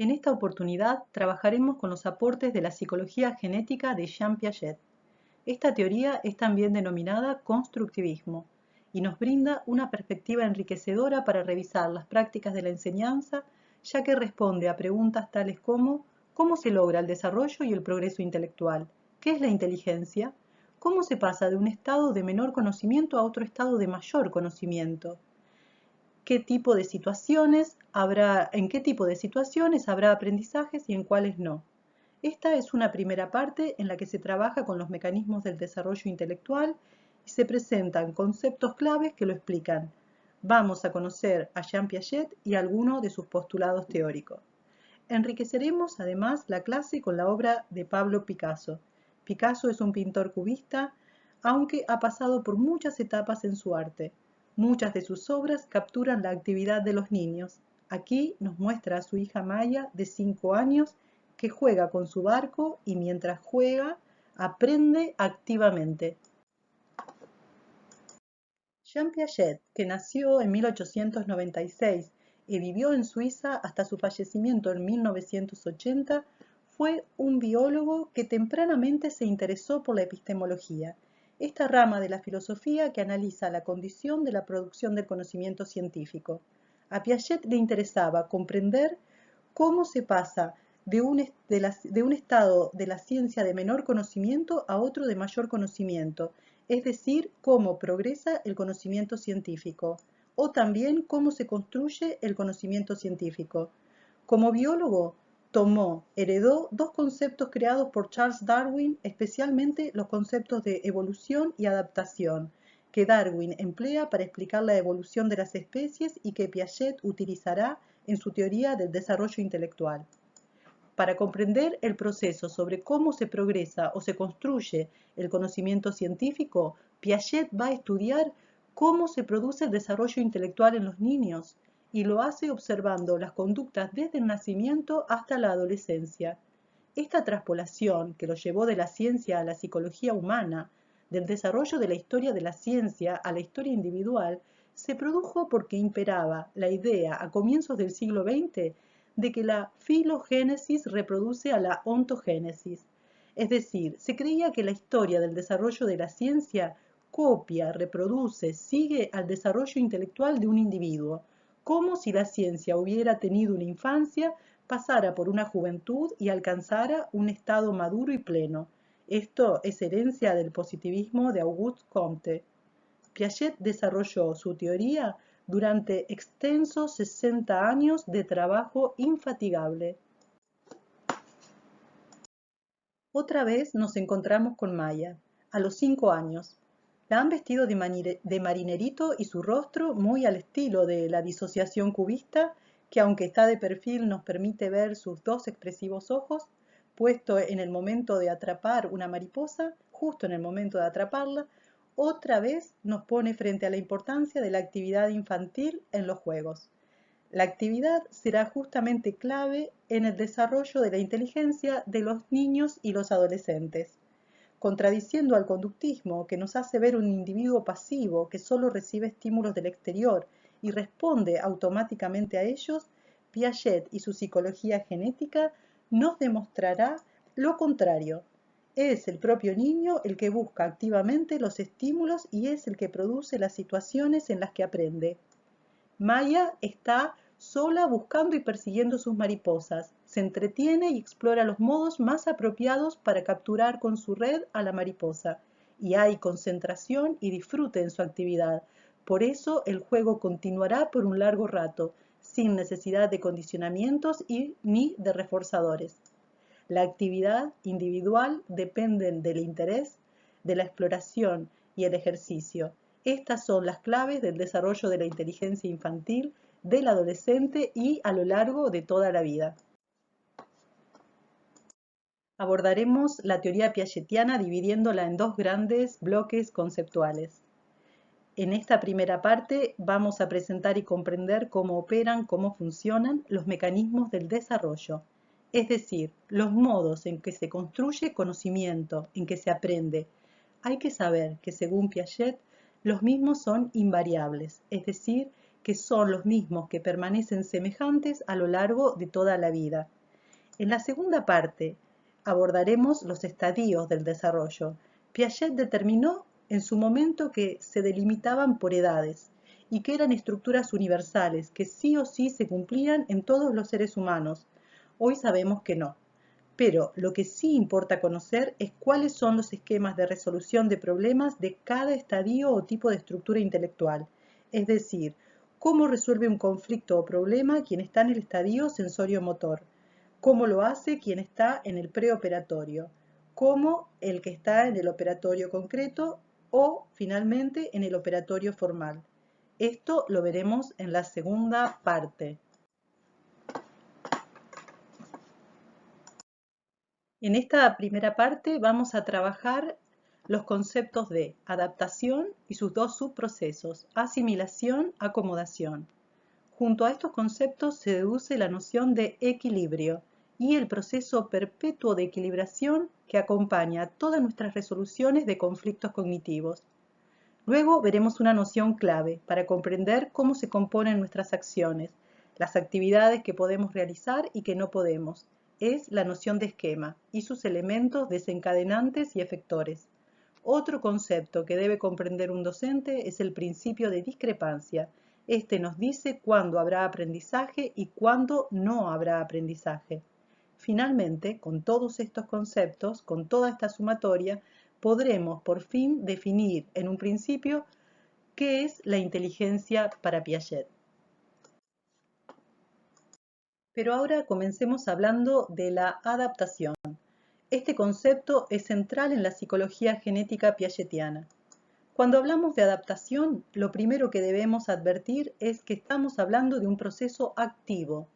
En esta oportunidad trabajaremos con los aportes de la psicología genética de Jean Piaget. Esta teoría es también denominada constructivismo y nos brinda una perspectiva enriquecedora para revisar las prácticas de la enseñanza, ya que responde a preguntas tales como ¿cómo se logra el desarrollo y el progreso intelectual? ¿Qué es la inteligencia? ¿Cómo se pasa de un estado de menor conocimiento a otro estado de mayor conocimiento? ¿En qué tipo de situaciones habrá aprendizajes y en cuáles no? Esta es una primera parte en la que se trabaja con los mecanismos del desarrollo intelectual y se presentan conceptos claves que lo explican. Vamos a conocer a Jean Piaget y algunos de sus postulados teóricos. Enriqueceremos además la clase con la obra de Pablo Picasso. Picasso es un pintor cubista, aunque ha pasado por muchas etapas en su arte. Muchas de sus obras capturan la actividad de los niños. Aquí nos muestra a su hija Maya, de 5 años, que juega con su barco y mientras juega, aprende activamente. Jean Piaget, que nació en 1896 y vivió en Suiza hasta su fallecimiento en 1980, fue un biólogo que tempranamente se interesó por la epistemología, esta rama de la filosofía que analiza la condición de la producción del conocimiento científico. A Piaget le interesaba comprender cómo se pasa de un estado de la ciencia de menor conocimiento a otro de mayor conocimiento, es decir, cómo progresa el conocimiento científico, o también cómo se construye el conocimiento científico. Como biólogo, heredó dos conceptos creados por Charles Darwin, especialmente los conceptos de evolución y adaptación, que Darwin emplea para explicar la evolución de las especies y que Piaget utilizará en su teoría del desarrollo intelectual. Para comprender el proceso sobre cómo se progresa o se construye el conocimiento científico, Piaget va a estudiar cómo se produce el desarrollo intelectual en los niños y lo hace observando las conductas desde el nacimiento hasta la adolescencia. Esta traspolación que lo llevó de la ciencia a la psicología humana, del desarrollo de la historia de la ciencia a la historia individual, se produjo porque imperaba la idea a comienzos del siglo XX de que la filogénesis reproduce a la ontogénesis. Es decir, se creía que la historia del desarrollo de la ciencia copia, reproduce, sigue al desarrollo intelectual de un individuo, como si la ciencia hubiera tenido una infancia, pasara por una juventud y alcanzara un estado maduro y pleno. Esto es herencia del positivismo de Auguste Comte. Piaget desarrolló su teoría durante extensos 60 años de trabajo infatigable. Otra vez nos encontramos con Maya, a los 5 años. La han vestido de marinerito y su rostro, muy al estilo de la disociación cubista, que aunque está de perfil nos permite ver sus dos expresivos ojos, puesto en el momento de atrapar una mariposa, justo en el momento de atraparla, otra vez nos pone frente a la importancia de la actividad infantil en los juegos. La actividad será justamente clave en el desarrollo de la inteligencia de los niños y los adolescentes, contradiciendo al conductismo que nos hace ver un individuo pasivo que solo recibe estímulos del exterior y responde automáticamente a ellos. Piaget y su psicología genética nos demostrará lo contrario. Es el propio niño el que busca activamente los estímulos y es el que produce las situaciones en las que aprende. Maya está sola buscando y persiguiendo sus mariposas. Se entretiene y explora los modos más apropiados para capturar con su red a la mariposa. Y hay concentración y disfrute en su actividad. Por eso el juego continuará por un largo rato, sin necesidad de condicionamientos ni de reforzadores. La actividad individual depende del interés, de la exploración y el ejercicio. Estas son las claves del desarrollo de la inteligencia infantil, del adolescente y a lo largo de toda la vida. Abordaremos la teoría piagetiana dividiéndola en dos grandes bloques conceptuales. En esta primera parte vamos a presentar y comprender cómo operan, cómo funcionan los mecanismos del desarrollo, es decir, los modos en que se construye conocimiento, en que se aprende. Hay que saber que según Piaget, los mismos son invariables, es decir, que son los mismos que permanecen semejantes a lo largo de toda la vida. En la segunda parte abordaremos los estadios del desarrollo. Piaget determinó en su momento que se delimitaban por edades y que eran estructuras universales que sí o sí se cumplían en todos los seres humanos. Hoy sabemos que no. Pero lo que sí importa conocer es cuáles son los esquemas de resolución de problemas de cada estadio o tipo de estructura intelectual. Es decir, cómo resuelve un conflicto o problema quien está en el estadio sensorio-motor, cómo lo hace quien está en el preoperatorio, cómo el que está en el operatorio concreto o, finalmente, en el operatorio formal. Esto lo veremos en la segunda parte. En esta primera parte vamos a trabajar los conceptos de adaptación y sus dos subprocesos, asimilación, acomodación. Junto a estos conceptos se deduce la noción de equilibrio y el proceso perpetuo de equilibración que acompaña todas nuestras resoluciones de conflictos cognitivos. Luego veremos una noción clave para comprender cómo se componen nuestras acciones, las actividades que podemos realizar y que no podemos. Es la noción de esquema y sus elementos desencadenantes y efectores. Otro concepto que debe comprender un docente es el principio de discrepancia. Este nos dice cuándo habrá aprendizaje y cuándo no habrá aprendizaje. Finalmente, con todos estos conceptos, con toda esta sumatoria, podremos por fin definir en un principio qué es la inteligencia para Piaget. Pero ahora comencemos hablando de la adaptación. Este concepto es central en la psicología genética piagetiana. Cuando hablamos de adaptación, lo primero que debemos advertir es que estamos hablando de un proceso activo.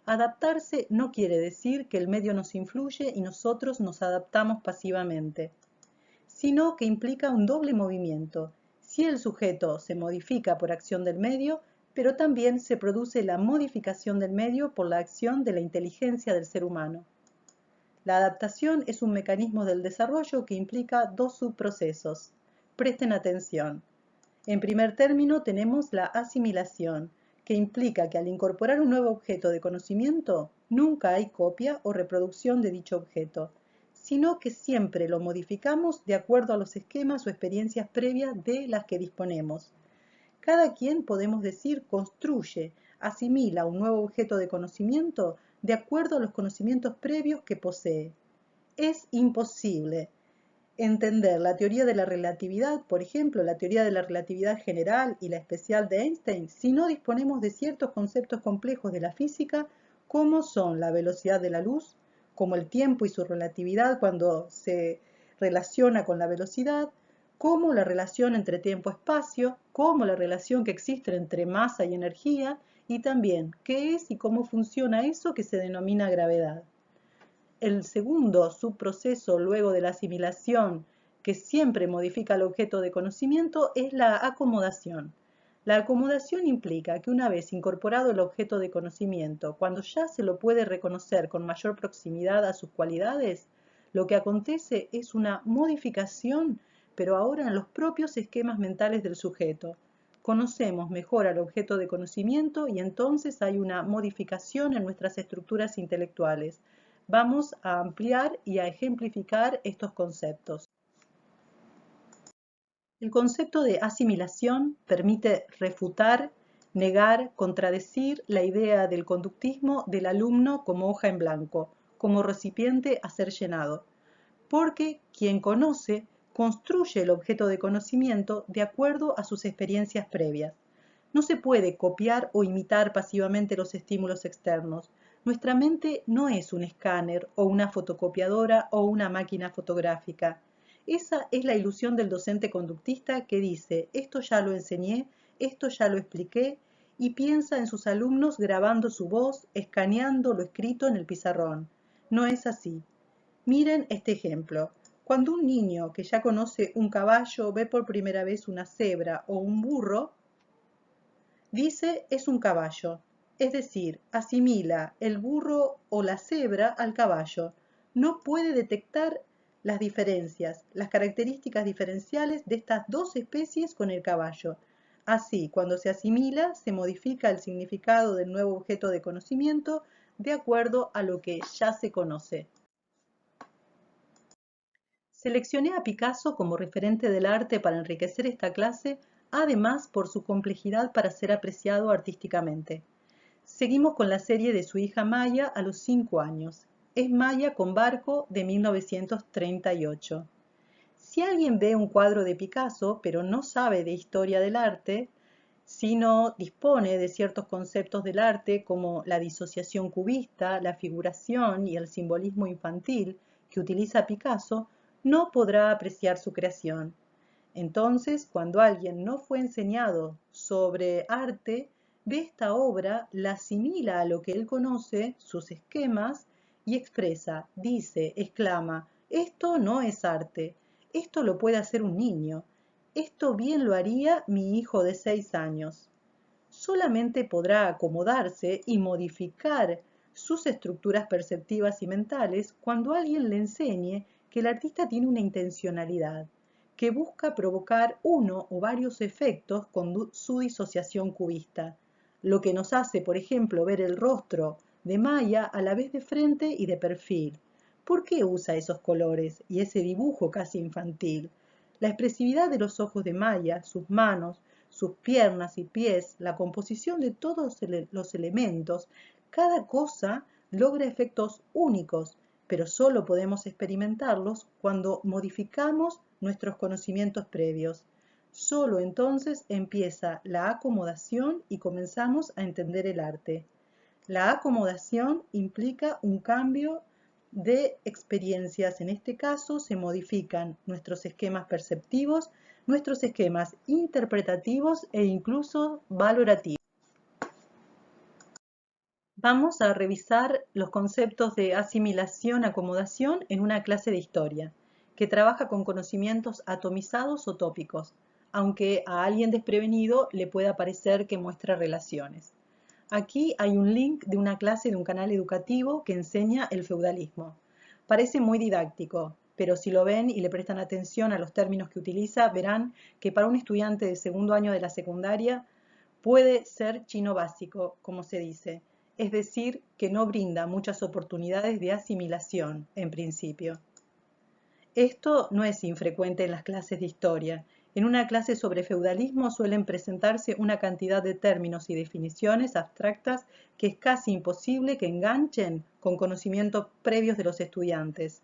Adaptarse no quiere decir que el medio nos influye y nosotros nos adaptamos pasivamente, sino que implica un doble movimiento. Si el sujeto se modifica por acción del medio, pero también se produce la modificación del medio por la acción de la inteligencia del ser humano. La adaptación es un mecanismo del desarrollo que implica dos subprocesos. Presten atención. En primer término tenemos la asimilación, que implica que al incorporar un nuevo objeto de conocimiento, nunca hay copia o reproducción de dicho objeto, sino que siempre lo modificamos de acuerdo a los esquemas o experiencias previas de las que disponemos. Cada quien, podemos decir, construye, asimila un nuevo objeto de conocimiento de acuerdo a los conocimientos previos que posee. Es imposible entender la teoría de la relatividad, por ejemplo, la teoría de la relatividad general y la especial de Einstein, si no disponemos de ciertos conceptos complejos de la física, como son la velocidad de la luz, como el tiempo y su relatividad cuando se relaciona con la velocidad, como la relación entre tiempo-espacio, como la relación que existe entre masa y energía, y también qué es y cómo funciona eso que se denomina gravedad. El segundo subproceso luego de la asimilación, que siempre modifica el objeto de conocimiento, es la acomodación. La acomodación implica que una vez incorporado el objeto de conocimiento, cuando ya se lo puede reconocer con mayor proximidad a sus cualidades, lo que acontece es una modificación, pero ahora en los propios esquemas mentales del sujeto. Conocemos mejor al objeto de conocimiento y entonces hay una modificación en nuestras estructuras intelectuales. Vamos a ampliar y a ejemplificar estos conceptos. El concepto de asimilación permite refutar, negar, contradecir la idea del conductismo del alumno como hoja en blanco, como recipiente a ser llenado, porque quien conoce construye el objeto de conocimiento de acuerdo a sus experiencias previas. No se puede copiar o imitar pasivamente los estímulos externos. Nuestra mente no es un escáner o una fotocopiadora o una máquina fotográfica. Esa es la ilusión del docente conductista que dice, esto ya lo enseñé, esto ya lo expliqué, y piensa en sus alumnos grabando su voz, escaneando lo escrito en el pizarrón. No es así. Miren este ejemplo. Cuando un niño que ya conoce un caballo ve por primera vez una cebra o un burro, dice es un caballo, es decir, asimila el burro o la cebra al caballo. No puede detectar las diferencias, las características diferenciales de estas dos especies con el caballo. Así, cuando se asimila, se modifica el significado del nuevo objeto de conocimiento de acuerdo a lo que ya se conoce. Seleccioné a Picasso como referente del arte para enriquecer esta clase, además por su complejidad para ser apreciado artísticamente. Seguimos con la serie de su hija Maya a los 5 años. Es Maya con barco de 1938. Si alguien ve un cuadro de Picasso, pero no sabe de historia del arte, si no dispone de ciertos conceptos del arte como la disociación cubista, la figuración y el simbolismo infantil que utiliza Picasso, no podrá apreciar su creación. Entonces, cuando alguien no fue enseñado sobre arte, ve esta obra, la asimila a lo que él conoce, sus esquemas, y expresa, dice, exclama, esto no es arte, esto lo puede hacer un niño, esto bien lo haría mi hijo de 6 años. Solamente podrá acomodarse y modificar sus estructuras perceptivas y mentales cuando alguien le enseñe que el artista tiene una intencionalidad, que busca provocar uno o varios efectos con su disociación cubista, lo que nos hace, por ejemplo, ver el rostro de Maya a la vez de frente y de perfil. ¿Por qué usa esos colores y ese dibujo casi infantil? La expresividad de los ojos de Maya, sus manos, sus piernas y pies, la composición de todos los elementos, cada cosa logra efectos únicos, pero solo podemos experimentarlos cuando modificamos nuestros conocimientos previos. Solo entonces empieza la acomodación y comenzamos a entender el arte. La acomodación implica un cambio de experiencias. En este caso se modifican nuestros esquemas perceptivos, nuestros esquemas interpretativos e incluso valorativos. Vamos a revisar los conceptos de asimilación-acomodación en una clase de historia, que trabaja con conocimientos atomizados o tópicos, aunque a alguien desprevenido le pueda parecer que muestra relaciones. Aquí hay un link de una clase de un canal educativo que enseña el feudalismo. Parece muy didáctico, pero si lo ven y le prestan atención a los términos que utiliza, verán que para un estudiante de segundo año de la secundaria puede ser chino básico, como se dice, es decir, que no brinda muchas oportunidades de asimilación, en principio. Esto no es infrecuente en las clases de historia. En una clase sobre feudalismo suelen presentarse una cantidad de términos y definiciones abstractas que es casi imposible que enganchen con conocimientos previos de los estudiantes.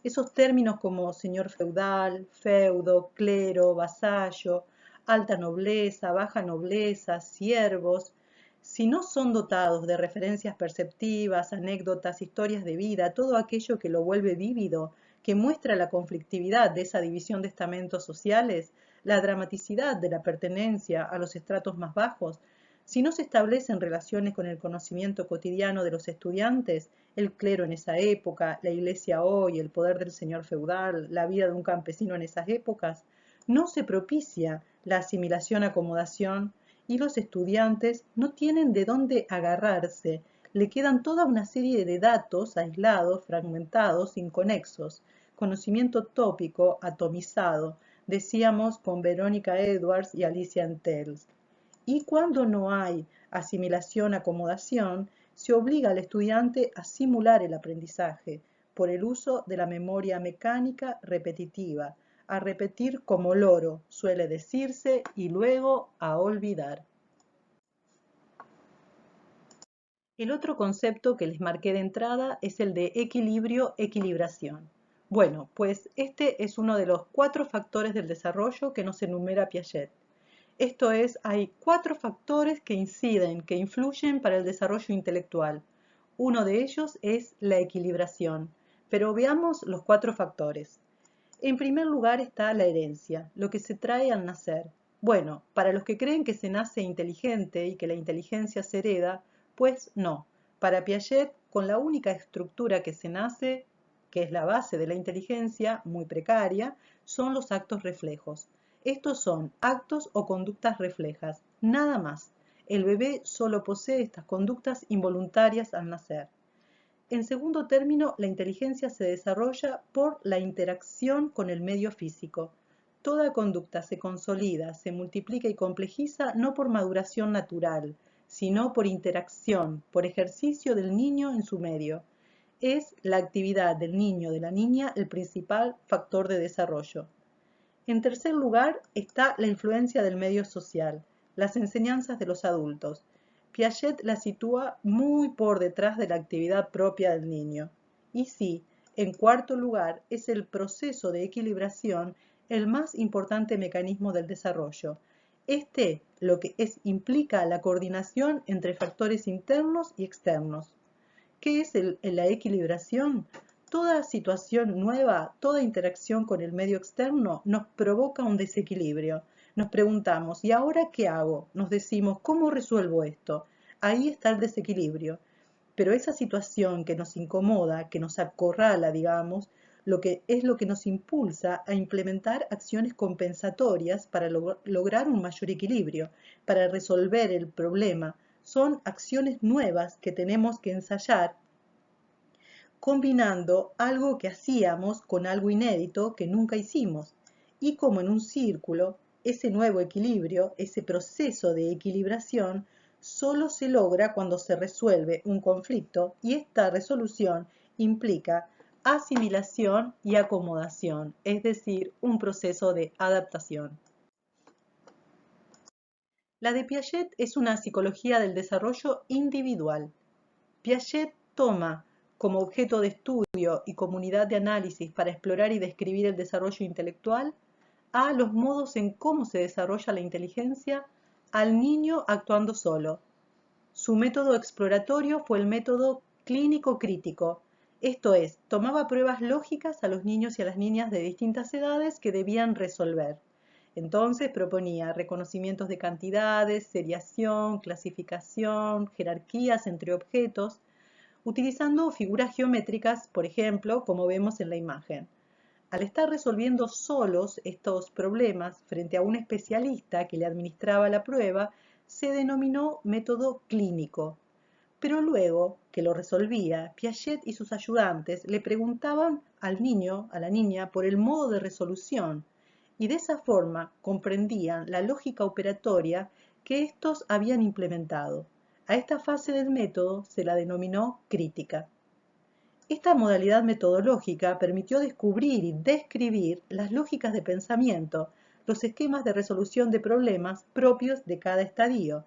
Esos términos como señor feudal, feudo, clero, vasallo, alta nobleza, baja nobleza, siervos, si no son dotados de referencias perceptivas, anécdotas, historias de vida, todo aquello que lo vuelve vívido, que muestra la conflictividad de esa división de estamentos sociales, la dramaticidad de la pertenencia a los estratos más bajos, si no se establecen relaciones con el conocimiento cotidiano de los estudiantes, el clero en esa época, la iglesia hoy, el poder del señor feudal, la vida de un campesino en esas épocas, no se propicia la asimilación-acomodación y los estudiantes no tienen de dónde agarrarse, le quedan toda una serie de datos aislados, fragmentados, inconexos, conocimiento tópico, atomizado, decíamos con Verónica Edwards y Alicia Entels. Y cuando no hay asimilación-acomodación, se obliga al estudiante a simular el aprendizaje por el uso de la memoria mecánica repetitiva, a repetir como loro, suele decirse, y luego a olvidar. El otro concepto que les marqué de entrada es el de equilibrio-equilibración. Bueno, pues este es uno de los 4 factores del desarrollo que nos enumera Piaget. Esto es, hay 4 factores que inciden, que influyen para el desarrollo intelectual. Uno de ellos es la equilibración, pero veamos los 4 factores. En primer lugar está la herencia, lo que se trae al nacer. Bueno, para los que creen que se nace inteligente y que la inteligencia se hereda, pues no. Para Piaget, con la única estructura que se nace, que es la base de la inteligencia, muy precaria, son los actos reflejos. Estos son actos o conductas reflejas, nada más. El bebé solo posee estas conductas involuntarias al nacer. En segundo término, la inteligencia se desarrolla por la interacción con el medio físico. toda conducta se consolida, se multiplica y complejiza no por maduración natural, sino por interacción, por ejercicio del niño en su medio. Es la actividad del niño o de la niña el principal factor de desarrollo. En tercer lugar está la influencia del medio social, las enseñanzas de los adultos. Piaget la sitúa muy por detrás de la actividad propia del niño. Y sí, en cuarto lugar, es el proceso de equilibración el más importante mecanismo del desarrollo. Este lo que implica la coordinación entre factores internos y externos. ¿Qué es la equilibración? Toda situación nueva, toda interacción con el medio externo nos provoca un desequilibrio. Nos preguntamos, ¿y ahora qué hago? Nos decimos, ¿cómo resuelvo esto? Ahí está el desequilibrio. Pero esa situación que nos incomoda, que nos acorrala, digamos, es lo que nos impulsa a implementar acciones compensatorias para lograr un mayor equilibrio, para resolver el problema. Son acciones nuevas que tenemos que ensayar combinando algo que hacíamos con algo inédito que nunca hicimos. Y como en un círculo, ese nuevo equilibrio, ese proceso de equilibración, solo se logra cuando se resuelve un conflicto y esta resolución implica asimilación y acomodación, es decir, un proceso de adaptación. La de Piaget es una psicología del desarrollo individual. Piaget toma como objeto de estudio y comunidad de análisis para explorar y describir el desarrollo intelectual a los modos en cómo se desarrolla la inteligencia al niño actuando solo. Su método exploratorio fue el método clínico crítico, esto es, tomaba pruebas lógicas a los niños y a las niñas de distintas edades que debían resolver. Entonces proponía reconocimientos de cantidades, seriación, clasificación, jerarquías entre objetos, utilizando figuras geométricas, por ejemplo, como vemos en la imagen. Al estar resolviendo solos estos problemas frente a un especialista que le administraba la prueba, se denominó método clínico. Pero luego que lo resolvía, Piaget y sus ayudantes le preguntaban al niño, a la niña, por el modo de resolución, y de esa forma comprendían la lógica operatoria que estos habían implementado. A esta fase del método se la denominó crítica. Esta modalidad metodológica permitió descubrir y describir las lógicas de pensamiento, los esquemas de resolución de problemas propios de cada estadio.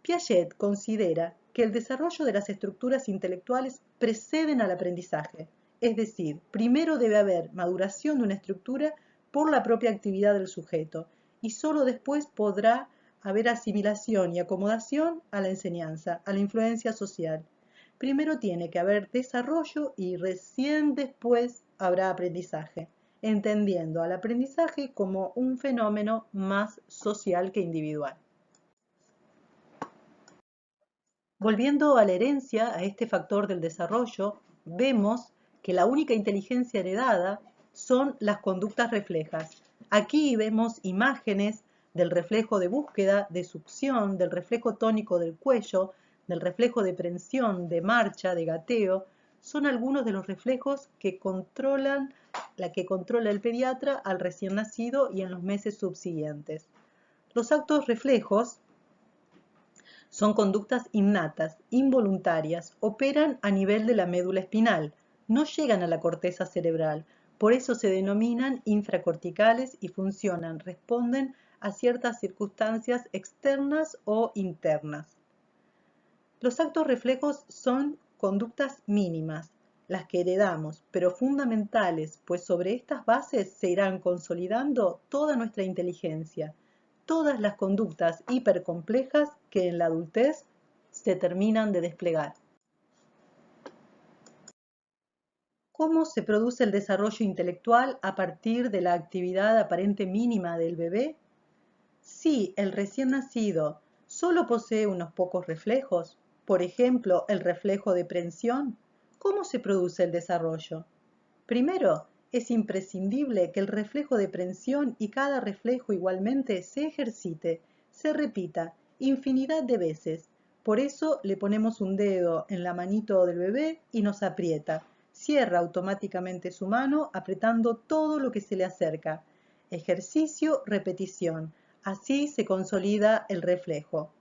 Piaget considera que el desarrollo de las estructuras intelectuales preceden al aprendizaje, es decir, primero debe haber maduración de una estructura por la propia actividad del sujeto y solo después podrá haber asimilación y acomodación a la enseñanza, a la influencia social. Primero tiene que haber desarrollo y recién después habrá aprendizaje, entendiendo al aprendizaje como un fenómeno más social que individual. Volviendo a la herencia, a este factor del desarrollo, vemos que la única inteligencia heredada son las conductas reflejas. Aquí vemos imágenes del reflejo de búsqueda, de succión, del reflejo tónico del cuello, del reflejo de prensión, de marcha, de gateo. Son algunos de los reflejos que controla el pediatra al recién nacido y en los meses subsiguientes. Los actos reflejos son conductas innatas, involuntarias, operan a nivel de la médula espinal, no llegan a la corteza cerebral, por eso se denominan infracorticales y responden a ciertas circunstancias externas o internas. Los actos reflejos son conductas mínimas, las que heredamos, pero fundamentales, pues sobre estas bases se irán consolidando toda nuestra inteligencia, todas las conductas hipercomplejas que en la adultez se terminan de desplegar. ¿Cómo se produce el desarrollo intelectual a partir de la actividad aparente mínima del bebé? Si el recién nacido solo posee unos pocos reflejos, por ejemplo, el reflejo de prensión, ¿cómo se produce el desarrollo? Primero, es imprescindible que el reflejo de prensión y cada reflejo igualmente se ejercite, se repita infinidad de veces. Por eso le ponemos un dedo en la manito del bebé y nos aprieta. Cierra automáticamente su mano apretando todo lo que se le acerca. ejercicio, repetición. Así se consolida el reflejo.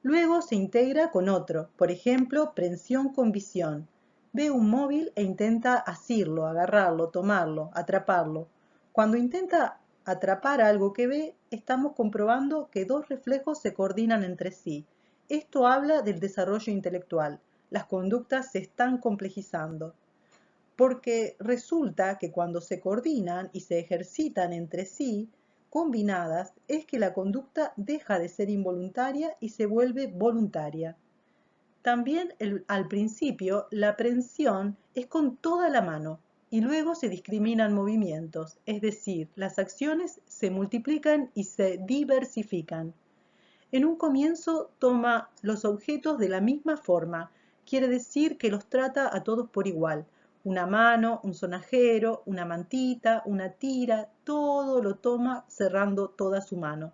Luego se integra con otro, por ejemplo, prensión con visión. Ve un móvil e intenta asirlo, agarrarlo, tomarlo, atraparlo. Cuando intenta atrapar algo que ve, estamos comprobando que dos reflejos se coordinan entre sí. Esto habla del desarrollo intelectual. Las conductas se están complejizando. Porque resulta que cuando se coordinan y se ejercitan entre sí, combinadas, es que la conducta deja de ser involuntaria y se vuelve voluntaria. También al principio la aprehensión es con toda la mano y luego se discriminan movimientos, es decir, las acciones se multiplican y se diversifican. En un comienzo toma los objetos de la misma forma, quiere decir que los trata a todos por igual. Una mano, un sonajero, una mantita, una tira, todo lo toma cerrando toda su mano.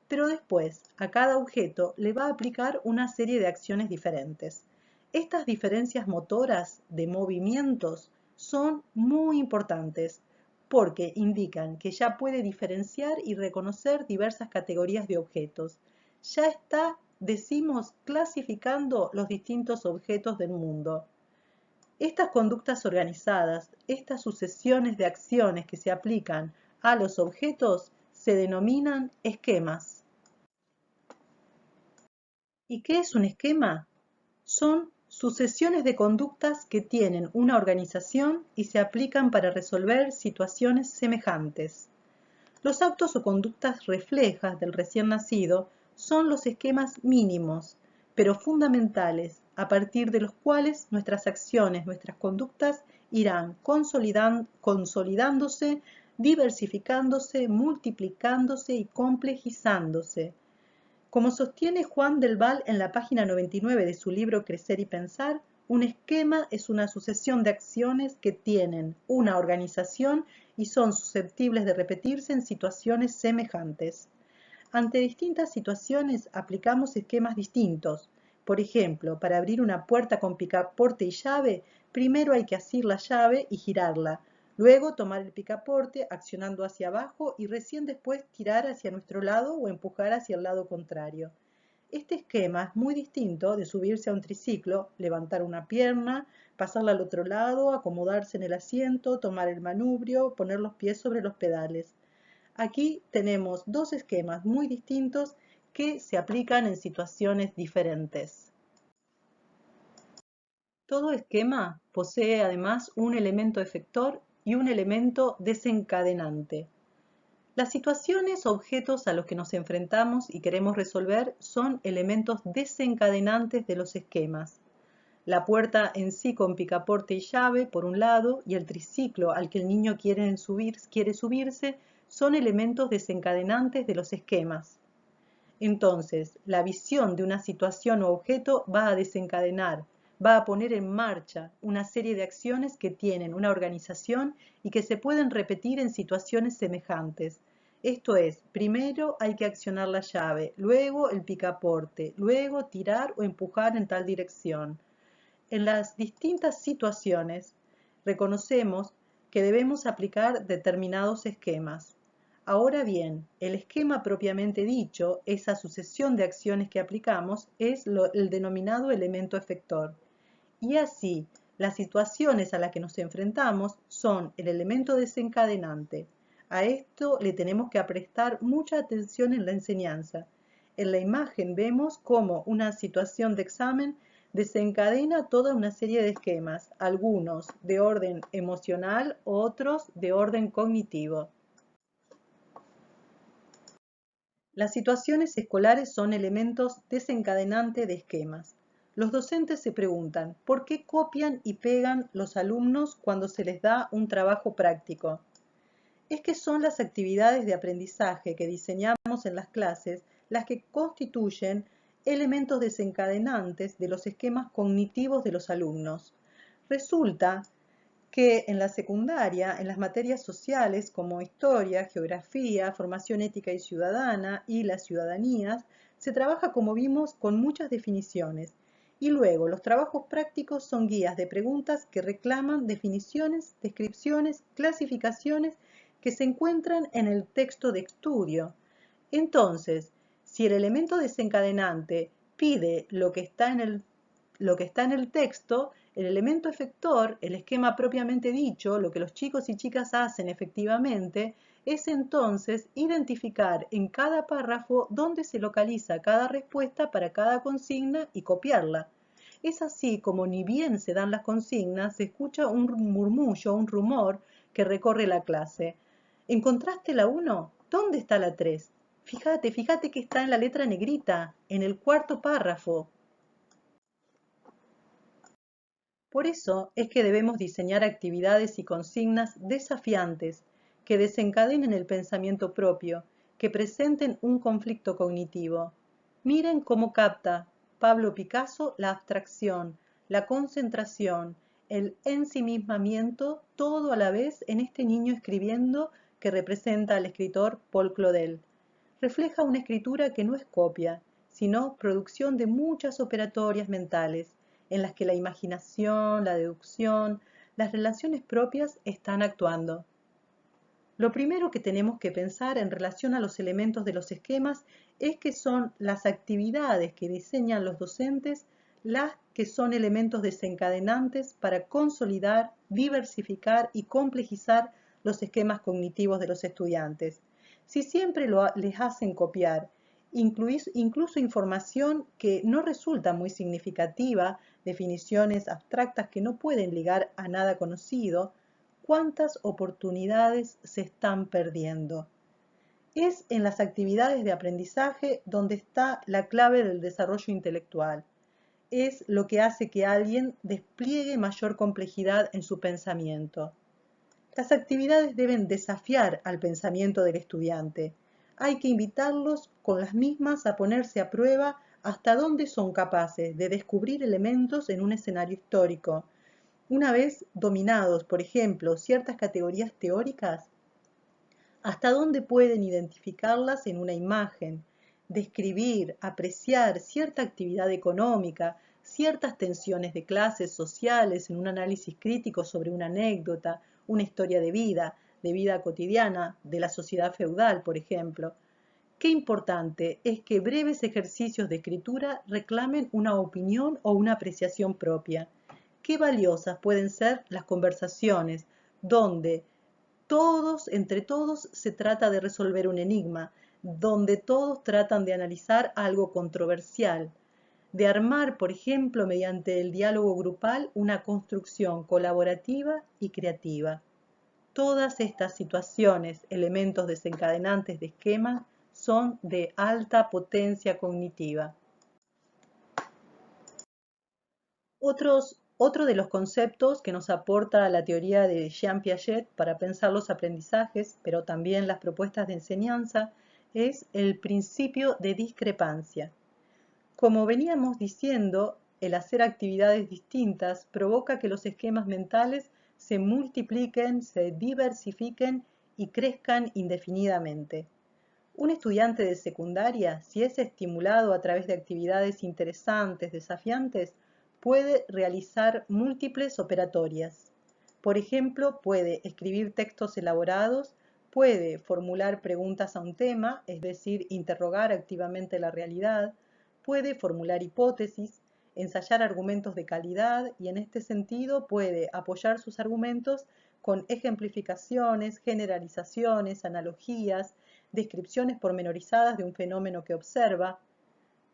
Pero después, a cada objeto le va a aplicar una serie de acciones diferentes. Estas diferencias motoras de movimientos son muy importantes porque indican que ya puede diferenciar y reconocer diversas categorías de objetos. Ya está, decimos, clasificando los distintos objetos del mundo. Estas conductas organizadas, estas sucesiones de acciones que se aplican a los objetos, se denominan esquemas. ¿Y qué es un esquema? Son sucesiones de conductas que tienen una organización y se aplican para resolver situaciones semejantes. Los actos o conductas reflejas del recién nacido son los esquemas mínimos, pero fundamentales, a partir de los cuales nuestras acciones, nuestras conductas irán consolidándose, diversificándose, multiplicándose y complejizándose. Como sostiene Juan del Val en la página 99 de su libro Crecer y Pensar, un esquema es una sucesión de acciones que tienen una organización y son susceptibles de repetirse en situaciones semejantes. Ante distintas situaciones aplicamos esquemas distintos. Por ejemplo, para abrir una puerta con picaporte y llave, primero hay que asir la llave y girarla. Luego tomar el picaporte accionando hacia abajo y recién después tirar hacia nuestro lado o empujar hacia el lado contrario. Este esquema es muy distinto de subirse a un triciclo, levantar una pierna, pasarla al otro lado, acomodarse en el asiento, tomar el manubrio, poner los pies sobre los pedales. Aquí tenemos dos esquemas muy distintos que se aplican en situaciones diferentes. Todo esquema posee además un elemento efector y un elemento desencadenante. Las situaciones o objetos a los que nos enfrentamos y queremos resolver son elementos desencadenantes de los esquemas. La puerta en sí con picaporte y llave, por un lado, y el triciclo al que el niño quiere subirse, son elementos desencadenantes de los esquemas. Entonces, la visión de una situación o objeto va a desencadenar, va a poner en marcha una serie de acciones que tienen una organización y que se pueden repetir en situaciones semejantes. Esto es, primero hay que accionar la llave, luego el picaporte, luego tirar o empujar en tal dirección. En las distintas situaciones reconocemos que debemos aplicar determinados esquemas. Ahora bien, el esquema propiamente dicho, esa sucesión de acciones que aplicamos, es el denominado elemento efector. Y así, las situaciones a las que nos enfrentamos son el elemento desencadenante. A esto le tenemos que prestar mucha atención en la enseñanza. En la imagen vemos cómo una situación de examen desencadena toda una serie de esquemas, algunos de orden emocional, otros de orden cognitivo. Las situaciones escolares son elementos desencadenantes de esquemas. Los docentes se preguntan, ¿por qué copian y pegan los alumnos cuando se les da un trabajo práctico? Es que son las actividades de aprendizaje que diseñamos en las clases las que constituyen elementos desencadenantes de los esquemas cognitivos de los alumnos. Resulta que en la secundaria, en las materias sociales como historia, geografía, formación ética y ciudadana y las ciudadanías, se trabaja, como vimos, con muchas definiciones. Y luego, los trabajos prácticos son guías de preguntas que reclaman definiciones, descripciones, clasificaciones que se encuentran en el texto de estudio. Entonces, si el elemento desencadenante pide lo que está en el texto, el elemento efector, el esquema propiamente dicho, lo que los chicos y chicas hacen efectivamente, es entonces identificar en cada párrafo dónde se localiza cada respuesta para cada consigna y copiarla. Es así como ni bien se dan las consignas, se escucha un murmullo, un rumor que recorre la clase. ¿Encontraste la 1? ¿Dónde está la 3? Fíjate que está en la letra negrita, en el cuarto párrafo. Por eso es que debemos diseñar actividades y consignas desafiantes, que desencadenen el pensamiento propio, que presenten un conflicto cognitivo. Miren cómo capta Pablo Picasso la abstracción, la concentración, el ensimismamiento, todo a la vez en este niño escribiendo que representa al escritor Paul Claudel. Refleja una escritura que no es copia, sino producción de muchas operatorias mentales, en las que la imaginación, la deducción, las relaciones propias están actuando. Lo primero que tenemos que pensar en relación a los elementos de los esquemas es que son las actividades que diseñan los docentes las que son elementos desencadenantes para consolidar, diversificar y complejizar los esquemas cognitivos de los estudiantes. Si siempre les hacen copiar, incluso información que no resulta muy significativa, definiciones abstractas que no pueden ligar a nada conocido, ¿cuántas oportunidades se están perdiendo? Es en las actividades de aprendizaje donde está la clave del desarrollo intelectual. Es lo que hace que alguien despliegue mayor complejidad en su pensamiento. Las actividades deben desafiar al pensamiento del estudiante. Hay que invitarlos con las mismas a ponerse a prueba hasta dónde son capaces de descubrir elementos en un escenario histórico. Una vez dominados, por ejemplo, ciertas categorías teóricas, hasta dónde pueden identificarlas en una imagen, describir, apreciar cierta actividad económica, ciertas tensiones de clases sociales en un análisis crítico sobre una anécdota, una historia de vida cotidiana, de la sociedad feudal, por ejemplo. Qué importante es que breves ejercicios de escritura reclamen una opinión o una apreciación propia. Qué valiosas pueden ser las conversaciones donde entre todos se trata de resolver un enigma, donde todos tratan de analizar algo controversial, de armar, por ejemplo, mediante el diálogo grupal, una construcción colaborativa y creativa. Todas estas situaciones, elementos desencadenantes de esquemas, son de alta potencia cognitiva. Otro de los conceptos que nos aporta la teoría de Jean Piaget para pensar los aprendizajes, pero también las propuestas de enseñanza, es el principio de discrepancia. Como veníamos diciendo, el hacer actividades distintas provoca que los esquemas mentales se multipliquen, se diversifiquen y crezcan indefinidamente. Un estudiante de secundaria, si es estimulado a través de actividades interesantes, desafiantes, puede realizar múltiples operatorias. Por ejemplo, puede escribir textos elaborados, puede formular preguntas a un tema, es decir, interrogar activamente la realidad, puede formular hipótesis, ensayar argumentos de calidad y en este sentido puede apoyar sus argumentos con ejemplificaciones, generalizaciones, analogías, descripciones pormenorizadas de un fenómeno que observa,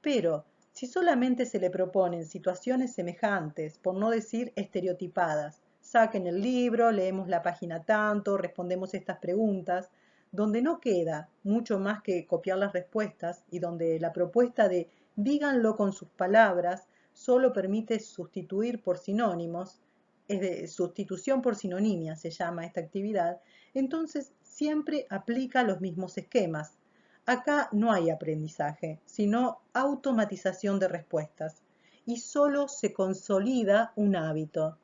pero si solamente se le proponen situaciones semejantes, por no decir estereotipadas, saquen el libro, leemos la página tanto, respondemos estas preguntas, donde no queda mucho más que copiar las respuestas y donde la propuesta de díganlo con sus palabras solo permite sustituir por sinónimos, es de sustitución por sinonimia se llama esta actividad, entonces siempre aplica los mismos esquemas. Acá no hay aprendizaje, sino automatización de respuestas y solo se consolida un hábito,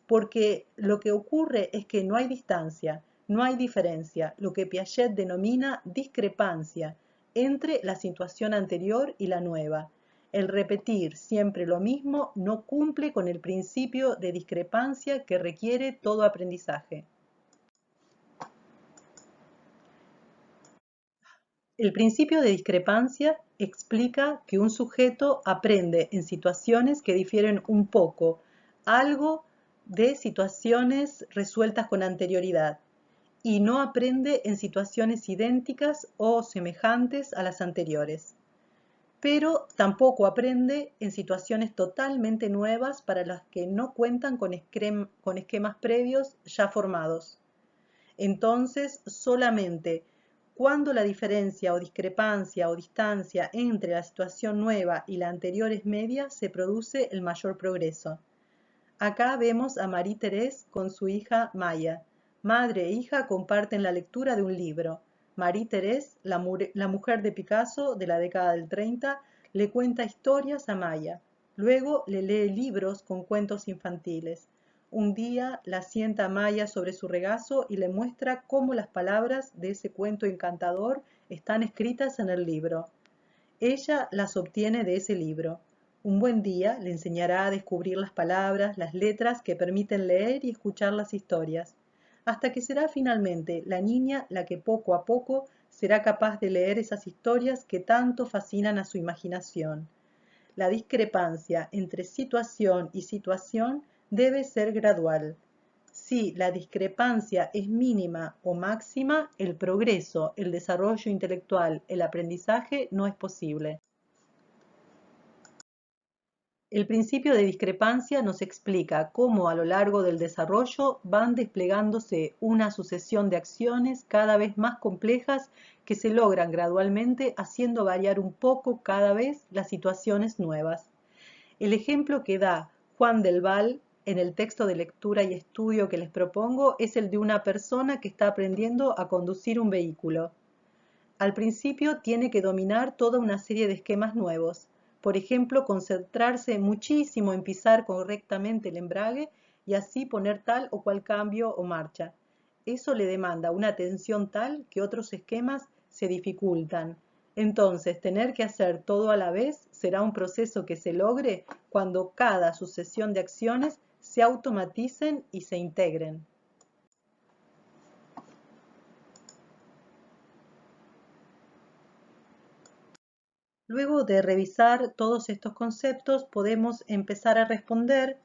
porque lo que ocurre es que no hay distancia, no hay diferencia, lo que Piaget denomina discrepancia entre la situación anterior y la nueva. El repetir siempre lo mismo no cumple con el principio de discrepancia que requiere todo aprendizaje. El principio de discrepancia explica que un sujeto aprende en situaciones que difieren un poco, algo de situaciones resueltas con anterioridad, y no aprende en situaciones idénticas o semejantes a las anteriores. Pero tampoco aprende en situaciones totalmente nuevas para las que no cuentan con esquemas previos ya formados. Entonces, solamente cuando la diferencia o discrepancia o distancia entre la situación nueva y la anterior es media, se produce el mayor progreso. Acá vemos a Marie-Thérèse con su hija Maya. Madre e hija comparten la lectura de un libro. Marie-Thérèse, la mujer de Picasso de la década del 30, le cuenta historias a Maya. Luego le lee libros con cuentos infantiles. Un día la sienta a Maya sobre su regazo y le muestra cómo las palabras de ese cuento encantador están escritas en el libro. Ella las obtiene de ese libro. Un buen día le enseñará a descubrir las palabras, las letras que permiten leer y escuchar las historias, hasta que será finalmente la niña la que poco a poco será capaz de leer esas historias que tanto fascinan a su imaginación. La discrepancia entre situación y situación debe ser gradual. Si la discrepancia es mínima o máxima, el progreso, el desarrollo intelectual, el aprendizaje no es posible. El principio de discrepancia nos explica cómo a lo largo del desarrollo van desplegándose una sucesión de acciones cada vez más complejas que se logran gradualmente haciendo variar un poco cada vez las situaciones nuevas. El ejemplo que da Juan del Val en el texto de lectura y estudio que les propongo es el de una persona que está aprendiendo a conducir un vehículo. Al principio tiene que dominar toda una serie de esquemas nuevos. Por ejemplo, concentrarse muchísimo en pisar correctamente el embrague y así poner tal o cual cambio o marcha. Eso le demanda una atención tal que otros esquemas se dificultan. Entonces, tener que hacer todo a la vez será un proceso que se logre cuando cada sucesión de acciones se automaticen y se integren. Luego de revisar todos estos conceptos, podemos empezar a responder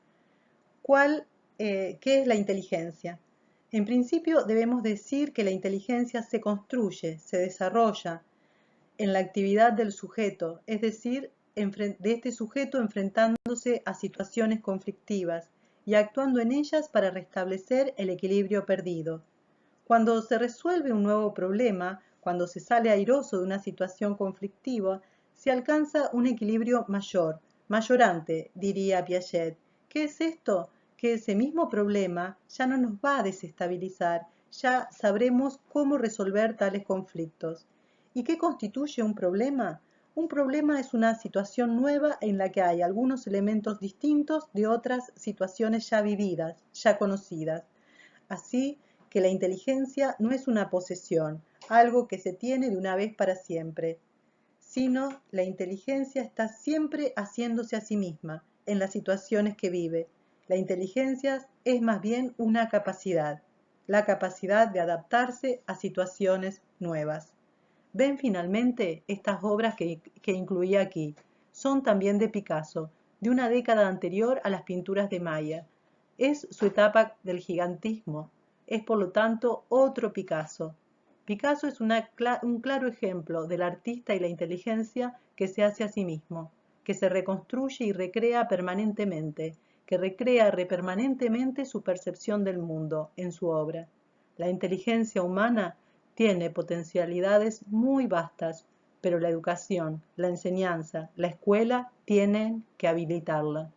qué es la inteligencia. En principio, debemos decir que la inteligencia se construye, se desarrolla en la actividad del sujeto, es decir, de este sujeto enfrentándose a situaciones conflictivas y actuando en ellas para restablecer el equilibrio perdido. Cuando se resuelve un nuevo problema, cuando se sale airoso de una situación conflictiva, se alcanza un equilibrio mayor, mayorante, diría Piaget. ¿Qué es esto? Que ese mismo problema ya no nos va a desestabilizar, ya sabremos cómo resolver tales conflictos. ¿Y qué constituye un problema? Un problema es una situación nueva en la que hay algunos elementos distintos de otras situaciones ya vividas, ya conocidas. Así que la inteligencia no es una posesión, algo que se tiene de una vez para siempre, sino la inteligencia está siempre haciéndose a sí misma en las situaciones que vive. La inteligencia es más bien una capacidad, la capacidad de adaptarse a situaciones nuevas. Ven finalmente estas obras que incluí aquí. Son también de Picasso, de una década anterior a las pinturas de Maya. Es su etapa del gigantismo. Es por lo tanto otro Picasso. Picasso es un claro ejemplo del artista y la inteligencia que se hace a sí mismo, que se reconstruye y recrea permanentemente, que recrea permanentemente su percepción del mundo en su obra. La inteligencia humana tiene potencialidades muy vastas, pero la educación, la enseñanza, la escuela tienen que habilitarla.